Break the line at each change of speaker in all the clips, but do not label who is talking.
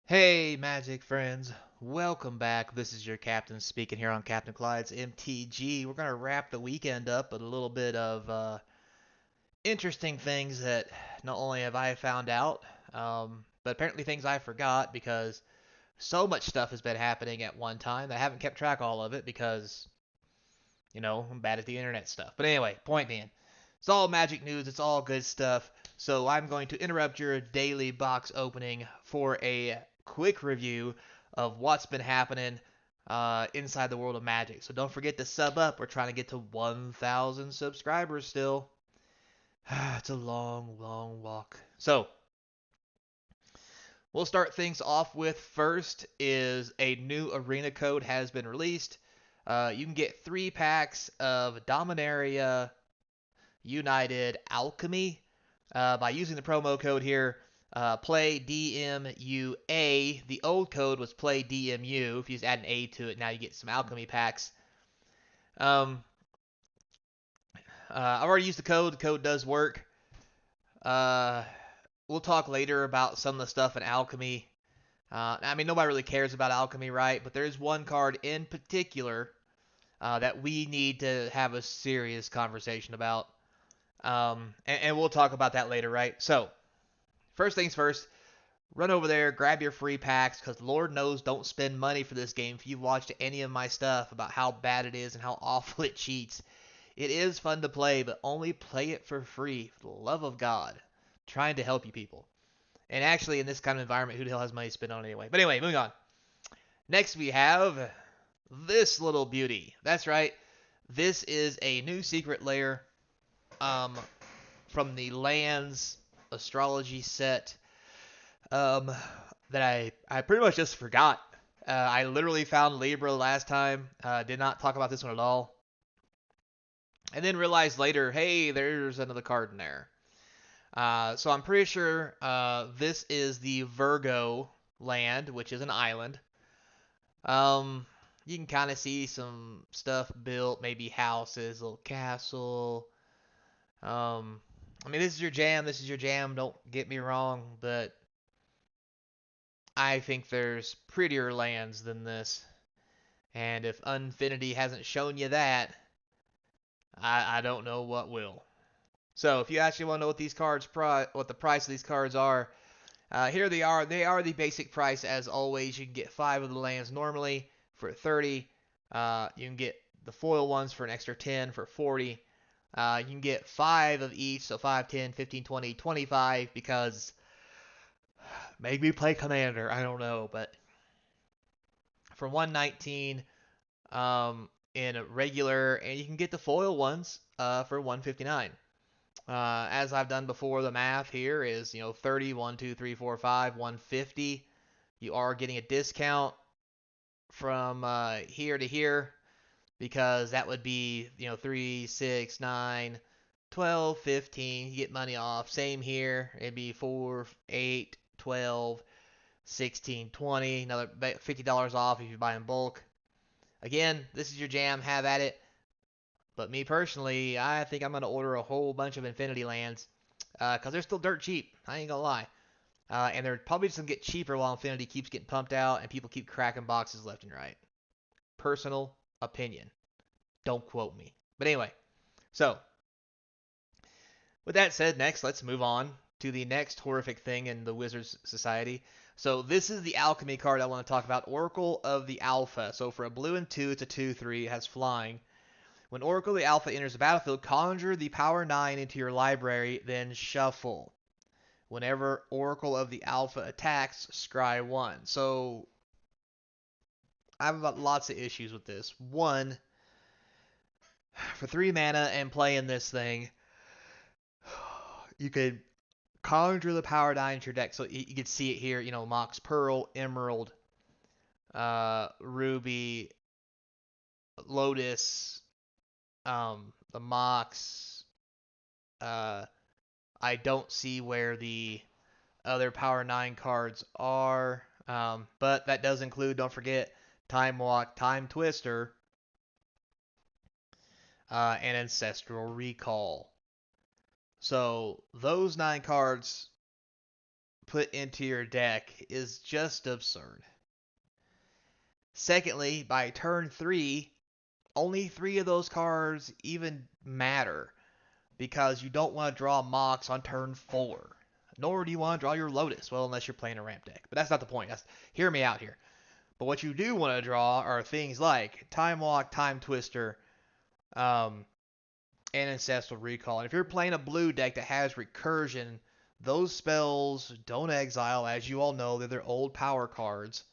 Hey, Magic friends, welcome back. This is your captain speaking here on Captain Clyde's MTG. We're going to wrap the weekend up with a little bit of interesting things that not only have I found out, but apparently things I forgot because so much stuff has been happening at one time that I haven't kept track of all of it because, I'm bad at the internet stuff. But anyway, point being, it's all Magic news, it's all good stuff. So I'm going to interrupt your daily box opening for a quick review of what's been happening inside the world of Magic. So don't forget to sub up. We're trying to get to 1,000 subscribers still. It's a long, long walk. So we'll start things off with first is a new arena code has been released. You can get 3 packs of Dominaria United Alchemy by using the promo code here. Play DMUA. The old code was play DMU. If you just add an A to it, now you get some alchemy packs. Um, I've already used the code. The code does work. Uh, we'll talk later about some of the stuff in alchemy. I mean, nobody really cares about alchemy, right? But there's one card in particular that we need to have a serious conversation about. And we'll talk about that later, right? So, first things first, run over there, grab your free packs, because Lord knows don't spend money for this game. If you've watched any of my stuff about how bad it is and how awful it cheats, it is fun to play, but only play it for free, for the love of God. I'm trying to help you people. And actually, in this kind of environment, who the hell has money to spend on anyway? But anyway, moving on. Next, we have this little beauty. That's right. This is a new secret layer um, from the Lands astrology set um, that I pretty much just forgot. I literally found Libra last time. Did not talk about this one at all. And then realized later, hey, there's another card in there. So I'm pretty sure this is the Virgo land, which is an island. Um, you can kind of see some stuff built, maybe houses, a little castle. Um, I mean, this is your jam. This is your jam. Don't get me wrong, but I think there's prettier lands than this. And if Unfinity hasn't shown you that, I don't know what will. So if you actually want to know what these cards what the price of these cards are, here they are. They are the basic price as always. You can get 5 of the lands normally for 30. You can get the foil ones for an extra 10 for 40. You can get 5 of each, so 5, 10, 15, 20, 25 because maybe play Commander. I don't know, but for 119 in regular, and you can get the foil ones for 159. As I've done before, the math here is 30, 1, 2, 3, 4, 5, 150. You are getting a discount from here to here because that would be 3, 6, 9, 12, 15. You get money off. Same here. It'd be 4, 8, 12, 16, 20. Another $50 off if you buy in bulk. Again, this is your jam. Have at it. But me personally, I think I'm going to order a whole bunch of Infinity Lands because they're still dirt cheap. I ain't going to lie. And they're probably just going to get cheaper while Infinity keeps getting pumped out and people keep cracking boxes left and right. Personal opinion. Don't quote me. But anyway, so with that said, next let's move on to the next horrific thing in the Wizards Society. So this is the Alchemy card I want to talk about, Oracle of the Alpha. So for a blue and 2, it's a 2/3, it has flying. When Oracle of the Alpha enters the battlefield, conjure the power 9 into your library, then shuffle. Whenever Oracle of the Alpha attacks, scry 1. So I have lots of issues with this. One, for 3 mana and playing this thing, you could conjure the power 9 into your deck. So you could see it here, Mox Pearl, Emerald, Ruby, Lotus, the Mox. I don't see where the other Power 9 cards are. But that does include, don't forget, Time Walk, Time Twister, and Ancestral Recall. So those 9 cards put into your deck is just absurd. Secondly, by turn 3, only 3 of those cards even matter because you don't want to draw Mox on turn 4. Nor do you want to draw your Lotus, well, unless you're playing a ramp deck. But that's not the point. Hear me out here. But what you do want to draw are things like Time Walk, Time Twister, and Ancestral Recall. And if you're playing a blue deck that has Recursion, those spells don't exile. As you all know, they're old power cards.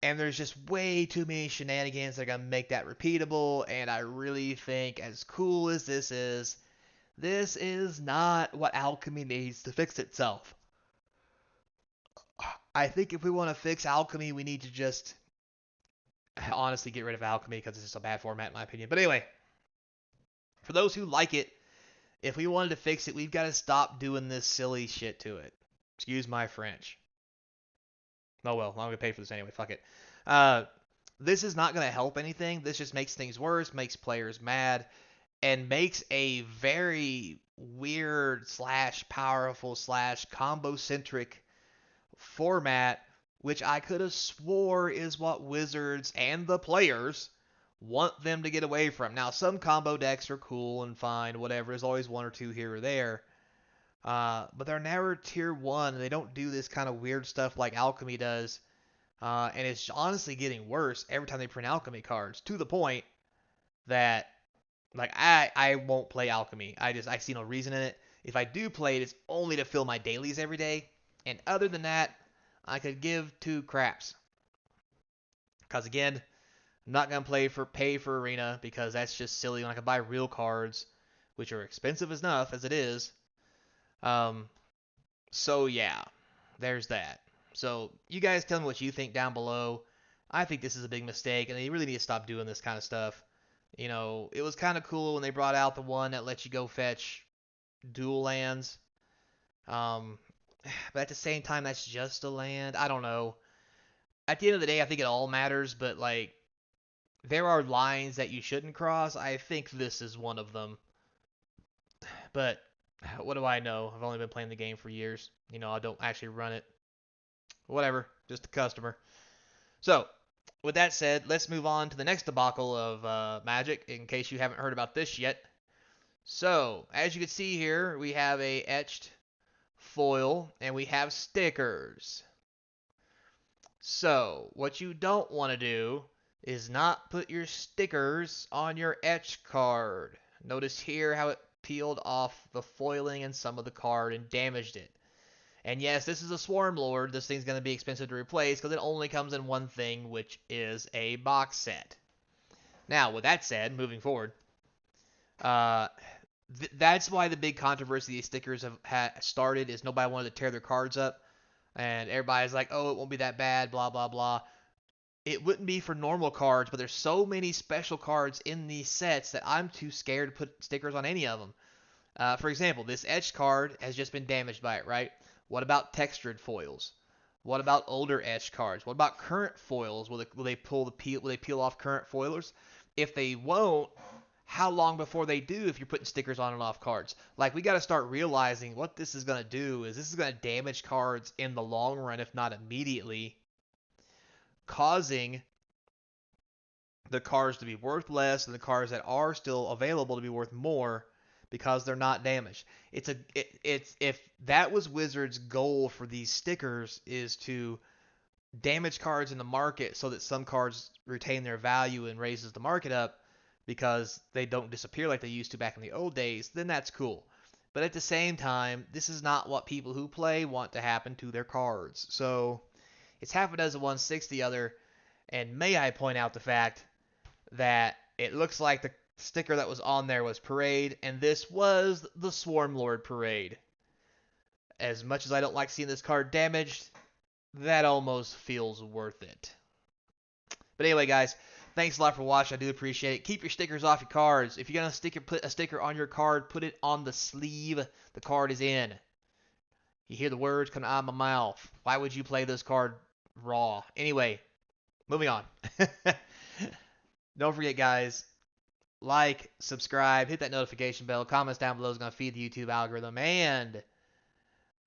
And there's just way too many shenanigans that are going to make that repeatable. And I really think, as cool as this is not what Alchemy needs to fix itself. I think if we want to fix Alchemy, we need to just honestly get rid of Alchemy because it's just a bad format in my opinion. But anyway, for those who like it, if we wanted to fix it, we've got to stop doing this silly shit to it. Excuse my French. Oh well, I'm going to pay for this anyway. Fuck it. This is not going to help anything. This just makes things worse, makes players mad, and makes a very weird / powerful / combo-centric format, which I could have swore is what Wizards and the players want them to get away from. Now, some combo decks are cool and fine, whatever. There's always one or two here or there. But they're never tier 1. They don't do this kind of weird stuff like Alchemy does. And it's honestly getting worse every time they print Alchemy cards, to the point that like I won't play Alchemy. I see no reason in it. If I do play it, it's only to fill my dailies every day. And other than that, I could give 2 craps. Because again, I'm not gonna pay for Arena because that's just silly when I can buy real cards, which are expensive enough as it is. So yeah, there's that. So you guys tell me what you think down below. I think this is a big mistake, and they really need to stop doing this kind of stuff. You know, it was kind of cool when they brought out the one that lets you go fetch dual lands. But at the same time, that's just a land. I don't know. At the end of the day, I think it all matters, but like, there are lines that you shouldn't cross. I think this is one of them. But what do I know? I've only been playing the game for years. You know, I don't actually run it. Whatever, just a customer. So, with that said, let's move on to the next debacle of Magic, in case you haven't heard about this yet. So, as you can see here, we have a etched foil, and we have stickers. So, what you don't want to do is not put your stickers on your etched card. Notice here how it peeled off the foiling and some of the card and damaged it. And yes, this is a Swarm Lord. This thing's going to be expensive to replace because it only comes in one thing, which is a box set. Now, with that said, moving forward, that's why the big controversy these stickers have started is nobody wanted to tear their cards up. And everybody's like, oh, it won't be that bad, blah, blah, blah. It wouldn't be for normal cards, but there's so many special cards in these sets that I'm too scared to put stickers on any of them. For example, this etched card has just been damaged by it, right? What about textured foils? What about older etched cards? What about current foils? Will they peel off current foilers? If they won't, how long before they do if you're putting stickers on and off cards? Like, we got to start realizing what this is going to do is this is going to damage cards in the long run, if not immediately, causing the cards to be worth less and the cards that are still available to be worth more because they're not damaged. If that was Wizards' goal for these stickers is to damage cards in the market so that some cards retain their value and raises the market up because they don't disappear like they used to back in the old days, then that's cool. But at the same time, this is not what people who play want to happen to their cards. So it's half a dozen one, six the other. And may I point out the fact that it looks like the sticker that was on there was Parade, and this was the Swarm Lord Parade. As much as I don't like seeing this card damaged, that almost feels worth it. But anyway, guys, thanks a lot for watching. I do appreciate it. Keep your stickers off your cards. If you're going to put a sticker on your card, put it on the sleeve the card is in. You hear the words coming out of my mouth. Why would you play this card raw? Anyway, moving on. Don't forget, guys, like, subscribe, hit that notification bell. Comments down below is going to feed the YouTube algorithm. And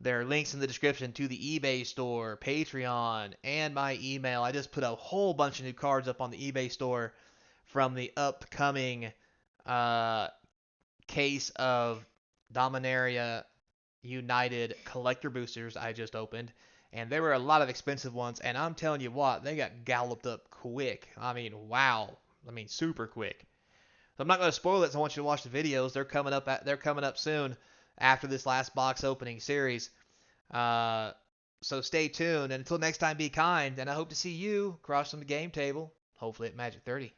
There are links in the description to the eBay store, Patreon, and my email. I just put a whole bunch of new cards up on the eBay store from the upcoming uh, case of Dominaria United collector boosters I just opened. And there were a lot of expensive ones, and I'm telling you what, they got galloped up quick. I mean, wow. I mean, super quick. So I'm not going to spoil it, so I want you to watch the videos. They're coming up soon after this last box opening series. Uh, so stay tuned, and until next time, be kind, and I hope to see you across from the game table, hopefully at Magic 30.